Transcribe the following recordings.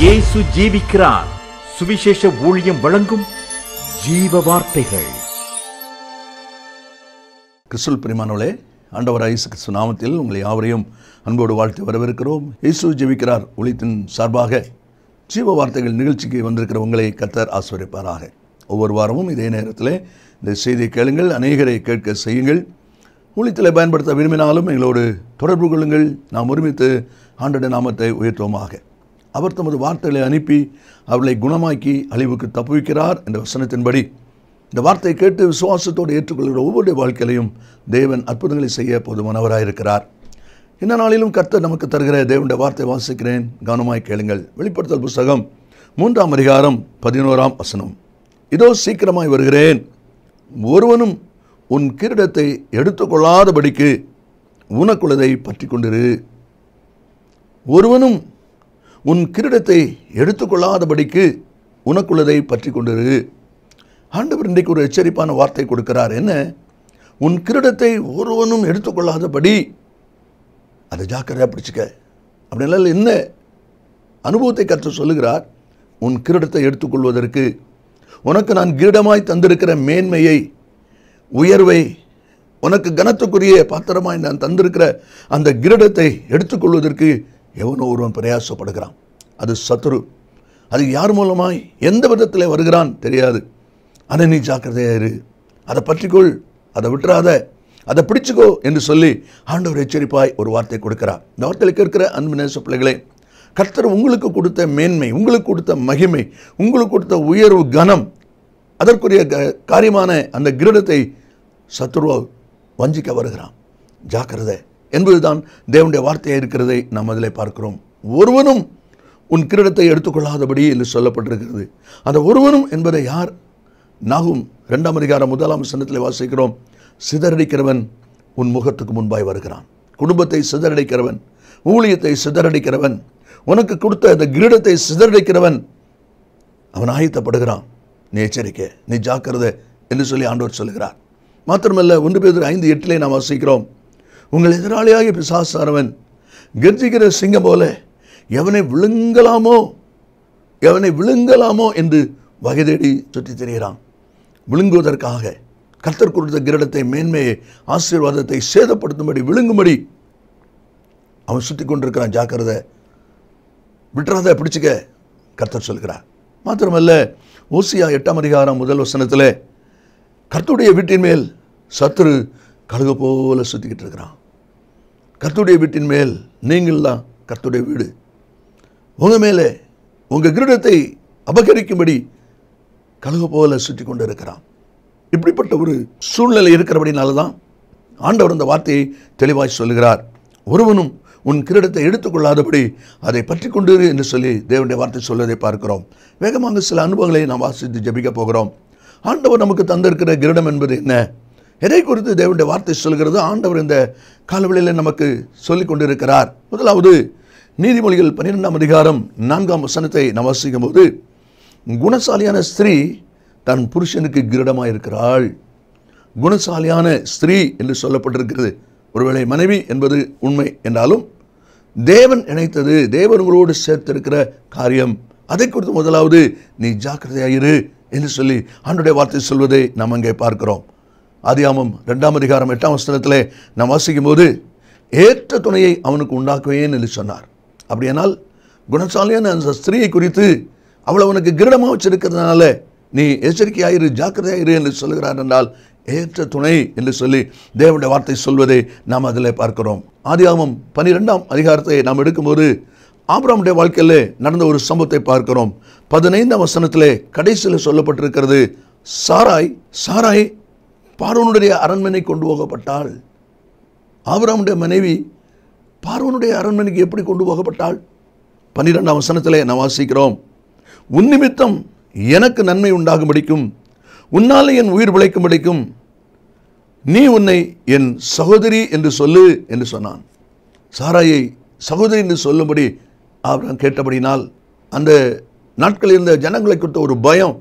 இயேசு ஜீவிக்கிறார். சுவிசேஷ ஊழியம் வழங்கும் ஜீவ வார்த்தைகள். கிறிஸ்துவில் பிரியமானவர்களே, ஆண்டவராகிய இயேசு கிறிஸ்து நாமத்தில் உங்களை யாவரையும் அன்போடு வாழ்த்து வரவேற்கிறோம். இயேசு ஜீவிக்கிறார் ஊழியத்தின் சார்பாக ஜீவ வார்த்தைகள் நிகழ்ச்சிக்கு வந்திருக்கிற உங்களை கர்த்தர் ஆசீர்வதிப்பாராக. ஒவ்வொரு வாரமும் இதே நேரத்தில் இந்த செய்தியை கேளுங்கள், அநேகரை கேட்க செய்யுங்கள். ஊழியத்தில் பயன்படுத்த விரும்பினாலும் எங்களோடு தொடர்பு கொள்ளுங்கள். நாம் ஒருமித்து ஆண்டவருடைய நாமத்தை உயர்த்துவோமாக. அவர் தமது வார்த்தைகளை அனுப்பி அவர்களை குணமாக்கி அழிவுக்கு தப்புவிக்கிறார் என்ற வசனத்தின்படி இந்த வார்த்தையை கேட்டு விசுவாசத்தோடு ஏற்றுக்கொள்கிற ஒவ்வொரு வாழ்க்கையிலையும் தேவன் அற்புதங்களை செய்ய போதுமானவராயிருக்கிறார். இந்த நாளிலும் கர்த்தர் நமக்கு தருகிற தேவனுடைய வார்த்தை வாசிக்கிறேன், கவனமாய் கேளுங்கள். வெளிப்படுத்தல் புஸ்தகம் 3ஆம் அதிகாரம் 11ஆம் வசனம். இதோ சீக்கிரமாய் வருகிறேன், ஒருவனும் உன் கிரீடத்தை எடுத்துக்கொள்ளாதபடிக்கு உனக்குள்ளதை பற்றி கொண்டிரு. ஒருவனும் உன் கிரீடத்தை எடுத்துக்கொள்ளாதபடிக்கு உனக்குள்ளதை பற்றி கொண்டிரு. ஆண்டவர் இன்றைக்கு ஒரு எச்சரிப்பான வார்த்தை கொடுக்கிறார். என்ன? உன் கிரீடத்தை ஒருவனும் எடுத்துக்கொள்ளாதபடி. அதை ஜாக்கிரதையாக பிடிச்சிக்க. அப்படின்னால என்ன அனுபவத்தை கற்று சொல்லுகிறார்? உன் கிரீடத்தை எடுத்துக்கொள்வதற்கு உனக்கு நான் கிரீடமாய் தந்திருக்கிற மேன்மையை, உயர்வை, உனக்கு கனத்துக்குரிய பாத்திரமாய் நான் தந்திருக்கிற அந்த கிரீடத்தை எடுத்துக்கொள்வதற்கு எவனோ ஒருவன் பிரயாசப்படுகிறான். அது சத்துரு. அது யார் மூலமாய் எந்த விதத்தில் வருகிறான் தெரியாது. அதை நீ ஜாக்கிரதையாக இரு, அதை பற்றிக்கொள், அதை விட்டுறாத, அதை பிடிச்சிக்கோ என்று சொல்லி ஆண்டவர் எச்சரிப்பாய் ஒரு வார்த்தை கொடுக்கிறார். இந்த வார்த்தையில் கேட்கிற அன்பு நேச பிள்ளைகளே, கர்த்தர் உங்களுக்கு கொடுத்த மேன்மை, உங்களுக்கு கொடுத்த மகிமை, உங்களுக்கு கொடுத்த உயர்வு, கனம், அதற்குரிய காரியமான அந்த கிரீடத்தை சத்துருவ வஞ்சிக்க வருகிறான். ஜாக்கிரதை என்பதுதான் தேவனுடைய வார்த்தையாக இருக்கிறதை நாம் அதில் பார்க்கிறோம். ஒருவனும் உன் கிரீடத்தை எடுத்துக்கொள்ளாதபடி என்று சொல்லப்பட்டிருக்கிறது. அந்த ஒருவனும் என்பதை யார்? நாகும் 2ஆம் அதிகாரம் 1ஆம் வசனத்தில் வாசிக்கிறோம். சிதறடிக்கிறவன் உன் முகத்துக்கு முன்பாய் வருகிறான். குடும்பத்தை சிதறடிக்கிறவன், ஊழியத்தை சிதறடிக்கிறவன், உனக்கு கொடுத்த அந்த கிரீடத்தை சிதறடிக்கிறவன் அவன் ஆயத்தப்படுகிறான். நீ எச்சரிக்கை, நீ ஜாக்கிரதை என்று சொல்லி ஆண்டவர் சொல்லுகிறார். மாத்திரமல்ல, 1 பேதுரு 5:8 நாம் வாசிக்கிறோம். உங்கள் எதிராளியாகிய பிசாசானவன் கர்ஜிக்கிற சிங்கம் போல எவனை விழுங்கலாமோ என்று வகை தேடி சுற்றி திரிகிறான். விழுங்குவதற்காக கர்த்தர் கொடுத்த கிரீடத்தை, மேன்மையை, ஆசீர்வாதத்தை சேதப்படுத்தும்படி, விழுங்கும்படி அவன் சுற்றி கொண்டிருக்கிறான். ஜாக்கிரதை, விட்டுறாத, பிடிச்சிக்க கர்த்தர் சொல்கிறார். மாத்திரமல்ல, ஓசியா 8ஆம் அதிகாரம் 1 வசனத்தில் கர்த்தருடைய வீட்டின் மேல் சத்துரு கழுகு போல சுற்றிக்கிட்டு இருக்கிறான். கர்த்தருடைய வீட்டின் மேல் நீங்கள் தான் கர்த்தருடைய வீடு. உங்கள் மேலே உங்கள் கிரீடத்தை அபகரிக்கும்படி கழுகு போல சுற்றி கொண்டு இருக்கிறான். இப்படிப்பட்ட ஒரு சூழ்நிலை இருக்கிறபடினால தான் ஆண்டவர் அந்த வார்த்தையை தெளிவாய் சொல்லுகிறார். ஒருவனும் உன் கிரீடத்தை எடுத்துக்கொள்ளாதபடி அதை பற்றி கொண்டு என்று சொல்லி தேவனுடைய வார்த்தை சொல்வதை பார்க்கிறோம். வேகமாக சில அனுபவங்களை நாம் வாசித்து ஜெபிக்க போகிறோம். ஆண்டவர் நமக்கு தந்திருக்கிற கிரீடம் என்பது என்ன? எதை குறித்து தேவனுடைய வார்த்தை சொல்கிறது? ஆண்டவர் இந்த காலவெளியில் நமக்கு சொல்லிக் கொண்டிருக்கிறார். முதலாவது, நீதிமொழிகள் 12ஆம் அதிகாரம் 4ஆம் வசனத்தை நாம் வாசிக்கும் போது, குணசாலியான ஸ்திரீ தன் புருஷனுக்கு கிரீடமாக இருக்கிறாள். குணசாலியான ஸ்திரீ என்று சொல்லப்பட்டிருக்கிறது. ஒருவேளை மனைவி என்பது உண்மை என்றாலும் தேவன் இணைத்தது, தேவன் உங்களோடு சேர்த்திருக்கிற காரியம். அதை குறித்து முதலாவது நீ ஜாக்கிரதையாயிரு என்று சொல்லி ஆண்டவருடைய வார்த்தை சொல்வதை நாம் அங்கே பார்க்கிறோம். ஆதியாகமம் 2ஆம் அதிகாரம் 8ஆம் வசனத்திலே நாம் வாசிக்கும் போது, ஏற்ற துணையை அவனுக்கு உண்டாக்குவேன் என்று சொன்னார். அப்படியானால் குணசாலியான அந்த ஸ்திரீயை குறித்து அவளை அவனுக்கு கிரீடமாக வச்சிருக்கிறதுனால நீ எச்சரிக்கையாயிரு, ஜாக்கிரதையாயிரு என்று சொல்லுகிறார் என்றால், ஏற்ற துணை என்று சொல்லி தேவனுடைய வார்த்தை சொல்வதை நாம் அதில் பார்க்கிறோம். ஆதியாகமம் 12ஆம் அதிகாரத்தை நாம் எடுக்கும்போது ஆபிரகாமுடைய வாழ்க்கையில் நடந்த ஒரு சம்பவத்தை பார்க்கிறோம். 15ஆம் வசனத்திலே கடைசியில் சொல்லப்பட்டிருக்கிறது, சாராய் பார்வோனுடைய அரண்மனை கொண்டு போகப்பட்டாள். ஆபிரகாமுடைய மனைவி பார்வோனுடைய அரண்மனைக்கு எப்படி கொண்டு போகப்பட்டாள்? 12ஆம் வசனத்திலே நாம் வாசிக்கிறோம், உன் நிமித்தம் எனக்கு நன்மை உண்டாகும்படிக்கும், உன்னாலே என் உயிர் பிழைக்கும்படிக்கும் நீ உன்னை என் சகோதரி என்று சொல்லு என்று சொன்னான். சாராயை சகோதரி என்று சொல்லும்படி ஆபிரகாம் கேட்டபடினால் அந்த நாட்களில் இருந்த ஜனங்களை குறித்த ஒரு பயம்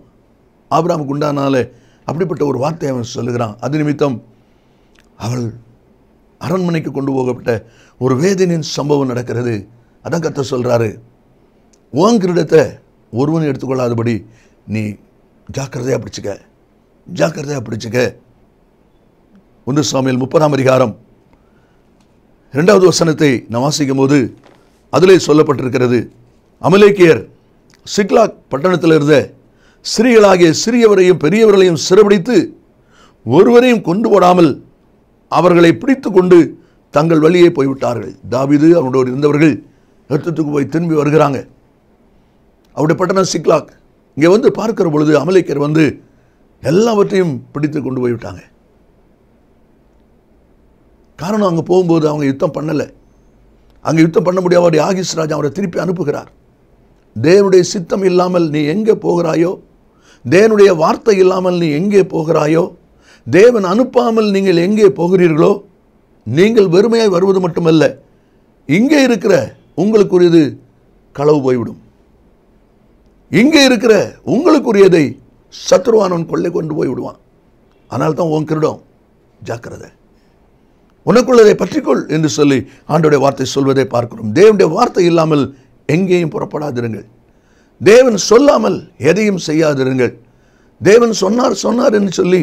ஆபிரகாமுக்கு உண்டானால அப்படிப்பட்ட ஒரு வார்த்தையை அவன் சொல்லுகிறான். அது நிமித்தம் அவள் அரண்மனைக்கு கொண்டு போகப்பட்ட ஒரு வேதனையின் சம்பவம் நடக்கிறது. அதான் கர்த்தர் சொல்கிறாரு, உன் கிரீடத்தை ஒருவன் எடுத்துக்கொள்ளாதபடி நீ ஜாக்கிரதையாக பிடிச்சிக்க, ஜாக்கிரதையாக பிடிச்சிக்க. 1 சாமுவேல் 30ஆம் அதிகாரம் 2வது வசனத்தை நாம் வாசிக்கும் போது அதிலே சொல்லப்பட்டிருக்கிறது, அமலேக்கியர் சிக்லாக் பட்டணத்தில் இருந்த ஸ்திரீகளாகிய சிறியவரையும் பெரியவர்களையும் சிறைபிடித்து ஒருவரையும் கொண்டு போடாமல் அவர்களை பிடித்து கொண்டு தங்கள் வழியே போய்விட்டார்கள். தாவீது அவனோடு இருந்தவர்கள் யுத்தத்துக்கு போய் திரும்பி வருகிறாங்க. அவருடைய பட்டணம் சிக்லாக். இங்கே வந்து பார்க்கிற பொழுது அமலேக்கியர் வந்து எல்லாவற்றையும் பிடித்து கொண்டு போய்விட்டாங்க. காரணம், அங்கே போகும்போது அவங்க யுத்தம் பண்ணலை. அங்கே யுத்தம் பண்ண முடியாத ஆகீஸ் ராஜா அவரை திருப்பி அனுப்புகிறார். தேவனுடைய சித்தம் இல்லாமல் நீ எங்கே போகிறாயோ, தேவனுடைய வார்த்தை இல்லாமல் நீ எங்கே போகிறாயோ, தேவன் அனுப்பாமல் நீங்கள் எங்கே போகிறீர்களோ, நீங்கள் வெறுமையாய் வருவது மட்டுமல்ல, இங்கே இருக்கிற உங்களுக்குரியது களவு போய்விடும். இங்கே இருக்கிற உங்களுக்குரியதை சத்ருவானவன் கொள்ளை கொண்டு போய் விடுவான். ஆனால் தான் உன் கிரீடம், ஜாக்கிரதை, உனக்குள்ளதை பற்றிக்கொள் என்று சொல்லி ஆண்டவருடைய வார்த்தை சொல்வதை பார்க்கிறோம். தேவனுடைய வார்த்தை இல்லாமல் எங்கேயும் புறப்படாதிருங்கள். தேவன் சொல்லாமல் எதையும் செய்யாதிருங்கள். தேவன் சொன்னார் என்று சொல்லி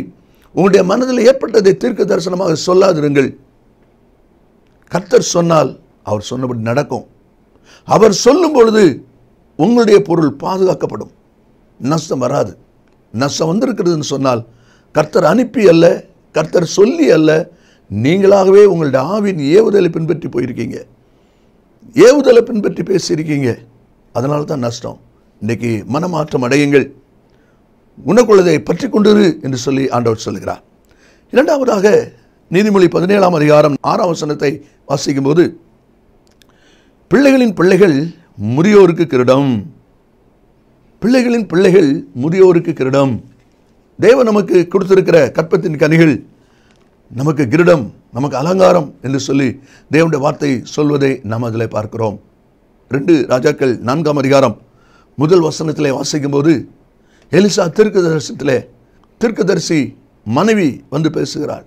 உங்களுடைய மனதில் ஏற்பட்டதை தீர்க்க தரிசனமாக சொல்லாதிருங்கள். கர்த்தர் சொன்னால் அவர் சொன்னபடி நடக்கும். அவர் சொல்லும் பொழுது உங்களுடைய பொருள் பாதுகாக்கப்படும், நஷ்டம் வராது. நஷ்டம் வந்திருக்கிறதுன்னு சொன்னால் கர்த்தர் அனுப்பி அல்ல, கர்த்தர் சொல்லி அல்ல, நீங்களாகவே உங்களுடைய ஆவின் ஏவுதலை பின்பற்றி போயிருக்கீங்க, ஏவுதலை பின்பற்றி பேசியிருக்கீங்க. அதனால தான் நஷ்டம். இன்றைக்கு மனமாற்றம் அடையுங்கள், உனக்குள்ளதை பற்றி கொண்டிரு என்று சொல்லி ஆண்டவர் சொல்லுகிறார். இரண்டாவதாக நீதிமொழி 17ஆம் அதிகாரம் 6ஆம் வசனத்தை வாசிக்கும் போது, பிள்ளைகளின் பிள்ளைகள் முதியோருக்கு கிரீடம், பிள்ளைகளின் பிள்ளைகள் முதியோருக்கு கிரீடம். தேவன் நமக்கு கொடுத்திருக்கிற கற்பத்தின் கனிகள் நமக்கு கிரீடம், நமக்கு அலங்காரம் என்று சொல்லி தேவனுடைய வார்த்தை சொல்வதை நாம் அதில் பார்க்கிறோம். 2 ராஜாக்கள் 4ஆம் அதிகாரம் 1 வசனத்திலே வாசிக்கும் போது, எலிசா தீர்க்கதரிசி மனைவி வந்து பேசுகிறாள்.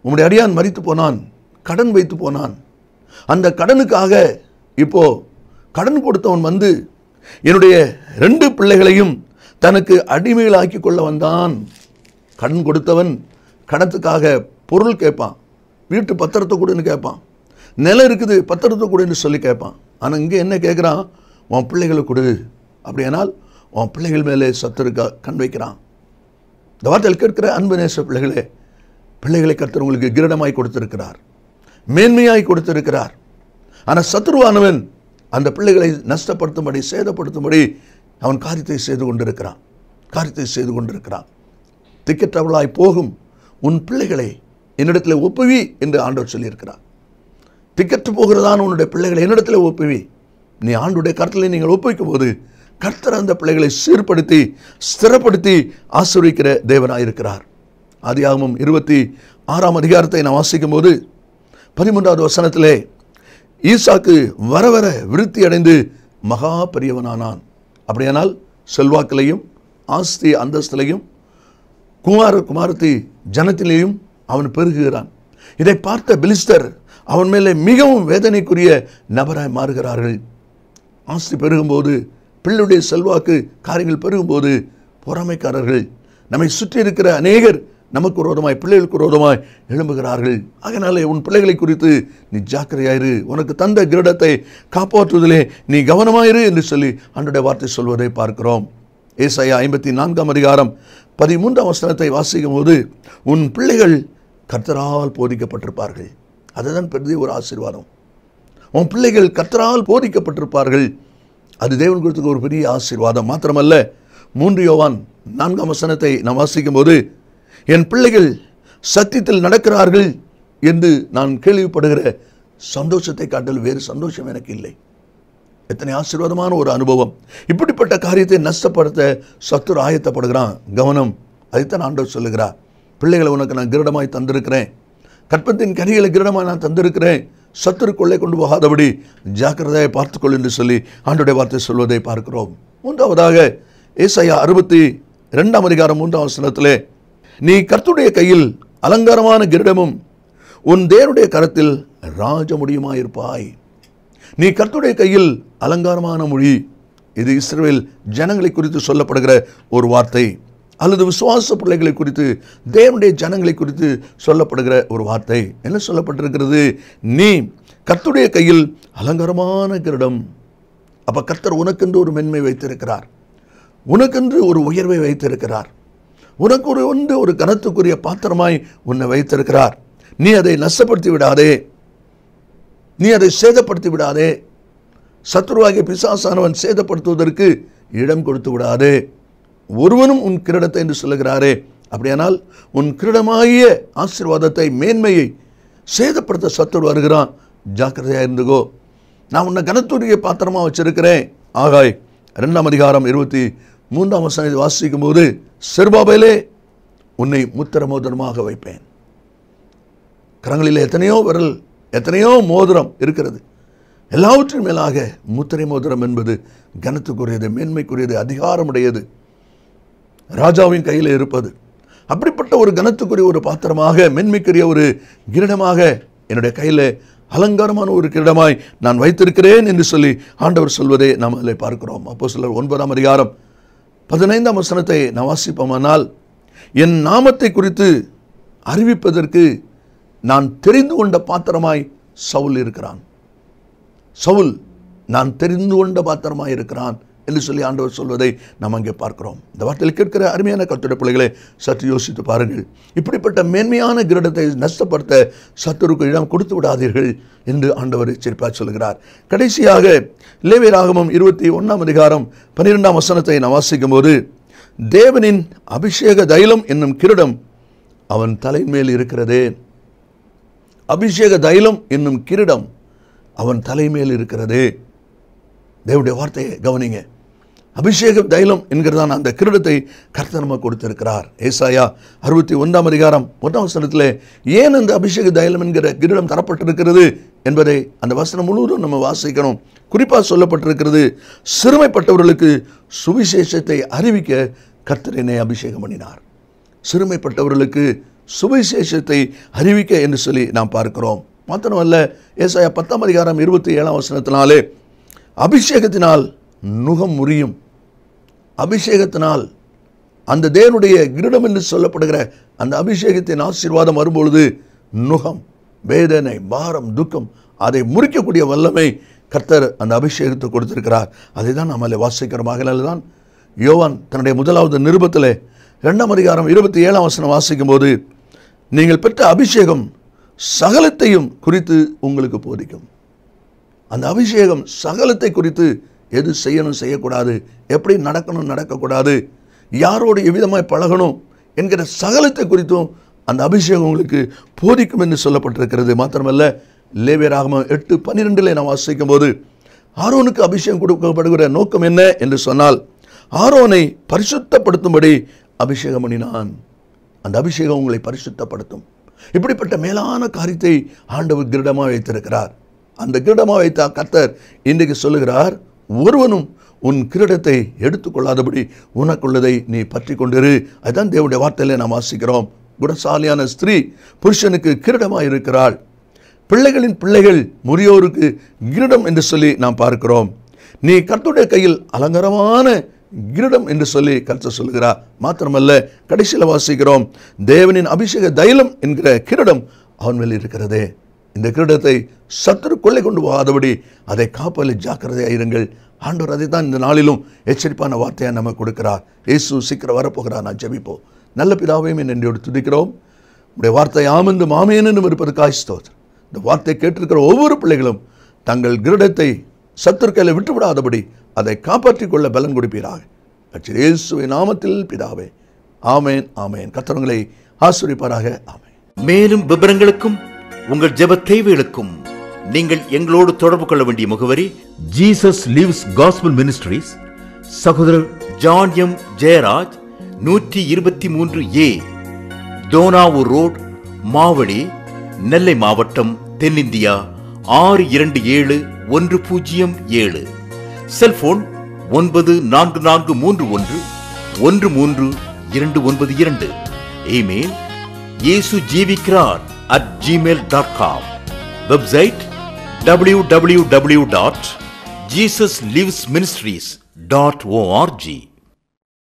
உம்முடைய அடியான் மரித்து போனான், கடன் வைத்து போனான். அந்த கடனுக்காக இப்போ கடன் கொடுத்தவன் வந்து என்னுடைய 2 பிள்ளைகளையும் தனக்கு அடிமைகளாக்கி கொள்ள வந்தான். கடன் கொடுத்தவன் கடத்துக்காக பொருள் கேட்பான், வீட்டு பத்திரத்தை கொடுன்னு கேட்பான், நிலம் இருக்குது பத்திரத்தை கொடுன்னு சொல்லி கேட்பான். ஆனால் இங்கே என்ன கேட்குறான், உன் பிள்ளைகளை கொடு. அப்படியானால் உன் பிள்ளைகள் மேலே சத்துருக்கா கண் வைக்கிறான். இந்த வார்த்தையில் கேட்கிற அன்பு நேச பிள்ளைகளே, பிள்ளைகளை கர்த்தர் உங்களுக்கு கிரீடமாய் கொடுத்திருக்கிறார், மேன்மையாய் கொடுத்திருக்கிறார். ஆனால் சத்துருவானவன் அந்த பிள்ளைகளை நஷ்டப்படுத்தும்படி சேதப்படுத்தும்படி அவன் காரியத்தை செய்து கொண்டிருக்கிறான். திக்கற்றவளாய் போகும் உன் பிள்ளைகளை என்னிடத்தில் ஒப்புவி என்று ஆண்டவர் சொல்லியிருக்கிறார். திக்கற்று போகிறதான உன்னுடைய பிள்ளைகளை என்னிடத்தில் ஒப்புவி. நீ ஆண்டுடைய கருத்தில் நீங்கள் ஒப்புவிக்கும் போது கர்த்தர் அந்த பிள்ளைகளை சீர்படுத்தி ஸ்திரப்படுத்தி ஆசீர்வதிக்கிற தேவனாயிருக்கிறார். ஆதியாகமம் 26ஆம் அதிகாரத்தை நான் வாசிக்கும் போது 13வது வசனத்திலே, ஈசாக்கு வர வர விருத்தி அடைந்து மகா பெரியவனானான். அப்படியானால் செல்வாக்கிலையும் ஆஸ்தி அந்தஸ்திலையும் குமாரத்தி ஜனத்திலேயும் அவன் பெருகுகிறான். இதை பார்த்த பெலிஸ்தர் அவன் மேலே மிகவும் வேதனைக்குரிய நபராய் மாறுகிறார்கள். ஆஸ்தி பெருகும்போது, பிள்ளையுடைய செல்வாக்கு காரியங்கள் பெருகும்போது பொறாமைக்காரர்கள், நம்மை சுற்றி இருக்கிற அநேகர் நமக்கு விரோதமாய் பிள்ளைகளுக்கு விரோதமாய் எழும்புகிறார்கள். அதனாலே உன் பிள்ளைகளை குறித்து நீ ஜாக்கிரதையாயிரு, உனக்கு தந்த கிரீடத்தை காப்பாற்றுவதிலே நீ கவனமாயிரு என்று சொல்லி ஆண்டவருடைய வார்த்தை சொல்வதை பார்க்கிறோம். ஏசாயா 54ஆம் அதிகாரம் 13ஆம் வசனத்தை வாசிக்கும் போது, உன் பிள்ளைகள் கர்த்தரால் போதிக்கப்பட்டிருப்பார்கள். அதுதான் பெரிய ஒரு ஆசீர்வாதம். உன் பிள்ளைகள் கர்த்தரால் போதிக்கப்பட்டிருப்பார்கள். அது தேவன் கொடுத்த ஒரு பெரிய ஆசீர்வாதம். மாத்திரமல்ல, 3 யோவான் 4ஆம் வசனத்தை நாம் வாசிக்கும் போது, என் பிள்ளைகள் சத்தியத்தில் நடக்கிறார்கள் என்று நான் கேள்விப்படுகிற சந்தோஷத்தை காட்டில் வேறு சந்தோஷம் எனக்கு இல்லை. எத்தனை ஆசீர்வாதமான ஒரு அனுபவம். இப்படிப்பட்ட காரியத்தை நஷ்டப்படுத்த சத்துரு ஆயத்தப்படுகிறான். கவனம். அதைத்தான் ஆண்டவர் சொல்லுகிறார். பிள்ளைகளை உனக்கு நான் கிரீடமாய் தந்திருக்கிறேன், கற்பத்தின் கனிகளை கிரீடமாய் நான் தந்திருக்கிறேன், சத்துரு கொள்ளை கொண்டு போகாதபடி ஜாக்கிரதையை பார்த்துக்கொள் என்று சொல்லி ஆண்டவருடைய வார்த்தை சொல்வதை பார்க்கிறோம். 3வதாக ஏசாயா 62ஆம் அதிகாரம் 3ஆம் வசனத்திலே, நீ கர்த்தருடைய கையில் அலங்காரமான கிரீடமும் உன் தேவனுடைய கரத்தில் ராஜமுடியுமாயிருப்பாய். நீ கர்த்தருடைய கையில் அலங்காரமான மொழி. இது இஸ்ரவேல் ஜனங்களை குறித்து சொல்லப்படுகிற ஒரு வார்த்தை, அல்லது விசுவாச பிள்ளைகளை குறித்து, தேவனுடைய ஜனங்களை குறித்து சொல்லப்படுகிற ஒரு வார்த்தை. என்ன சொல்லப்பட்டிருக்கிறது? நீ கர்த்தருடைய கையில் அலங்காரமான கிரீடம். அப்ப கர்த்தர் உனக்கென்று ஒரு மென்மை வைத்திருக்கிறார், உனக்கென்று ஒரு உயர்வை வைத்திருக்கிறார், உனக்கு ஒரு கனத்துக்குரிய பாத்திரமாய் உன்னை வைத்திருக்கிறார். நீ அதை நஷ்டப்படுத்தி விடாதே, நீ அதை சேதப்படுத்தி விடாதே. சத்துருவாகிய பிசாசானவன் சேதப்படுத்துவதற்கு இடம் கொடுத்து விடாதே. ஒருவனும் உன் கிரீடத்தை என்று சொல்லுகிறாரே, அப்படியானால் உன் கிரீடமாகிய ஆசீர்வாதத்தை, மேன்மையை சேதப்படுத்த சத்துரு வருகிறான். ஜாக்கிரதையா இருந்துகோ. நான் உன்னை கனத்துடைய பாத்திரமா வச்சிருக்கிறேன். ஆகாய் 2ஆம் அதிகாரம் 23ஆம் வசனத்தை வாசிக்கும் போது, செருபாபேலே உன்னை முத்திர மோதிரமாக வைப்பேன். கரங்களில் எத்தனையோ விரல், எத்தனையோ மோதிரம் இருக்கிறது. எல்லாவற்றின் மேலாக முத்திரை மோதிரம் என்பது கனத்துக்குரியது, மேன்மைக்குரியது, அதிகாரமுடையது, ராஜாவின் கையில் இருப்பது. அப்படிப்பட்ட ஒரு கனத்துக்குரிய ஒரு பாத்திரமாக, மேன்மைக்குரிய ஒரு கிரீடமாக என்னுடைய கையில் அலங்காரமான ஒரு கிரீடமாய் நான் வைத்திருக்கிறேன் என்று சொல்லி ஆண்டவர் சொல்வதை நாம் அதில் பார்க்கிறோம். அப்போஸ்தலர் 9ஆம் அதிகாரம் 15ஆம் வசனத்தை நான் வாசிப்போமானால், என் நாமத்தை குறித்து அறிவிப்பதற்கு நான் தெரிந்து கொண்ட பாத்திரமாய் சவுல் இருக்கிறான். சவுல் நான் தெரிந்து கொண்ட பாத்திரமாய் இருக்கிறான் என்று சொல்லி ஆண்டவர் சொல்வதை நாம் அங்கே பார்க்கிறோம். இந்த வார்த்தையில் கேட்கிற அருமையான கர்த்தருடைய பிள்ளைகளை சற்று யோசித்து பாருங்கள். இப்படிப்பட்ட மேன்மையான கிரீடத்தை நஷ்டப்படுத்த சத்துருக்கு இடம் கொடுத்து விடாதீர்கள் என்று ஆண்டவர் எச்சரிப்பாக சொல்கிறார். கடைசியாக லேவியராகமம் 21ஆம் அதிகாரம் 12ஆம் வசனத்தை நான் வாசிக்கும் போது, தேவனின் அபிஷேக தைலம் என்னும் கிரீடம் அவன் தலைமேல் இருக்கிறதே. அபிஷேக தைலம் என்னும் கிரீடம் அவன் தலைமேல் இருக்கிறதே. தேவனுடைய வார்த்தையை கவனிங்க. அபிஷேக தைலம் என்கிறதான அந்த கிரீடத்தை கர்த்தர் நமக்கு கொடுத்திருக்கிறார். ஏசாயா 61ஆம் அதிகாரம் 1ஆம் வசனத்திலே ஏன் அந்த அபிஷேக தைலம் என்கிற கிரீடம் தரப்பட்டிருக்கிறது என்பதை அந்த வசனம் முழுவதும் நம்ம வாசிக்கணும். குறிப்பாக சொல்லப்பட்டிருக்கிறது, சிறுமைப்பட்டவர்களுக்கு சுவிசேஷத்தை அறிவிக்க கர்த்தர் என்னை அபிஷேகம் பண்ணினார். சிறுமைப்பட்டவர்களுக்கு சுவிசேஷத்தை அறிவிக்க என்று சொல்லி நாம் பார்க்கிறோம். மாத்திரமல்ல, ஏசாயா 10ஆம் அதிகாரம் 27ஆம் வசனத்தினாலே அபிஷேகத்தினால் நுகம் முறியும். அபிஷேகத்தினால் அந்த தேவனுடைய கிரீடம் என்று சொல்லப்படுகிற அந்த அபிஷேகத்தின் ஆசீர்வாதம் வரும்பொழுது நுகம், வேதனை, பாரம், துக்கம் அதை முறிக்கக்கூடிய வல்லமை கர்த்தர் அந்த அபிஷேகத்தை கொடுத்திருக்கிறார். அதை தான் நாம் அதில் வாசிக்கிறோம். ஆகலால்தான் யோவான் தன்னுடைய முதலாவது நிருபத்தில் 2ஆம் அதிகாரம் 27ஆம் வசனம் வாசிக்கும் போது, நீங்கள் பெற்ற அபிஷேகம் சகலத்தையும் குறித்து உங்களுக்கு போதிக்கும். அந்த அபிஷேகம் சகலத்தை குறித்து, எது செய்யணும் செய்யக்கூடாது, எப்படி நடக்கணும் நடக்கக்கூடாது, யாரோடு எவ்விதமாய் பழகணும் என்கிற சகலத்தை குறித்தும் அந்த அபிஷேகம் உங்களுக்கு போதிக்கும் என்று சொல்லப்பட்டிருக்கிறது. மாத்திரமல்ல, லேவியராகமம் 8:12 நாம் வாசிக்கும் போது, ஆரோனுக்கு அபிஷேகம் கொடுக்கப்படுகிற நோக்கம் என்ன என்று சொன்னால், ஆரோனை பரிசுத்தப்படுத்தும்படி அபிஷேகம் பண்ணினான். அந்த அபிஷேகம் உங்களை பரிசுத்தப்படுத்தும். இப்படிப்பட்ட மேலான காரியத்தை ஆண்டவர் கிரீடமாக வைத்திருக்கிறார். அந்த கிரீடமாக வைத்த கர்த்தர் இன்றைக்கு சொல்லுகிறார், ஒருவனும் உன் கிரீடத்தை எடுத்துக்கொள்ளாதபடி உனக்குள்ளதை நீ பற்றி கொண்டிரு. அதுதான் தேவனுடைய வார்த்தையிலே நாம் வாசிக்கிறோம். குணசாலியான ஸ்திரீ புருஷனுக்கு கிரீடமாக இருக்கிறாள். பிள்ளைகளின் பிள்ளைகள் முதியோருக்கு கிரீடம் என்று சொல்லி நாம் பார்க்கிறோம். நீ கர்த்தருடைய கையில் அலங்காரமான கிரீடம் என்று சொல்லி கர்த்தர் சொல்கிறார். மாத்திரமல்ல, கடைசியில் வாசிக்கிறோம், தேவனின் அபிஷேக தைலம் என்கிற கிரீடம் அவன் மேல் இருக்கிறதே. இந்த கிரீடத்தை சத்துரு கொள்ளை கொண்டு போகாதபடி அதை காப்பதில் ஜாக்கிரதையாக இருங்கள். ஆண்டவர் அதை தான் இந்த நாளிலும் எச்சரிப்பான வார்த்தையாக நம்ம கொடுக்கிறார். இயேசு சீக்கிரம் வரப்போகிறார். நான் ஜெபிப்போம். நல்ல பிதாவையும் நன்றியோடு துதிக்கிறோம். உடைய வார்த்தை ஆமென்றும் ஆமென் என்றும் இருப்பதற்காக ஸ்தோத்திரம். இந்த வார்த்தை கேட்டிருக்கிற ஒவ்வொரு பிள்ளைகளும் தங்கள் கிரீடத்தை சத்துரு கையில் விட்டுவிடாதபடி அதை காப்பாற்றிக் கொள்ள பலன் கொடுப்பீராக. இயேசுவின் நாமத்தில் பிதாவே, ஆமேன் ஆமேன். கர்த்தர் ஆசீர்வதிப்பாராக. ஆமேன். மேலும் விவரங்களுக்கும் உங்கள் ஜெப தேவைகளுக்கும் நீங்கள் எங்களோடு தொடர்பு கொள்ள வேண்டிய முகவரி, ஜீசஸ் லிவ்ஸ் காஸ்பல் மினிஸ்ட்ரீஸ், சகோதரர் John M Jeyaraj, 123A Dohnavur road, Mavadi, Nellai மாவட்டம், தென்னிந்தியா 627107. Cellphone 9443113292. Email yesujivikaar@gmail.com. Website www.jesuslivesministries.org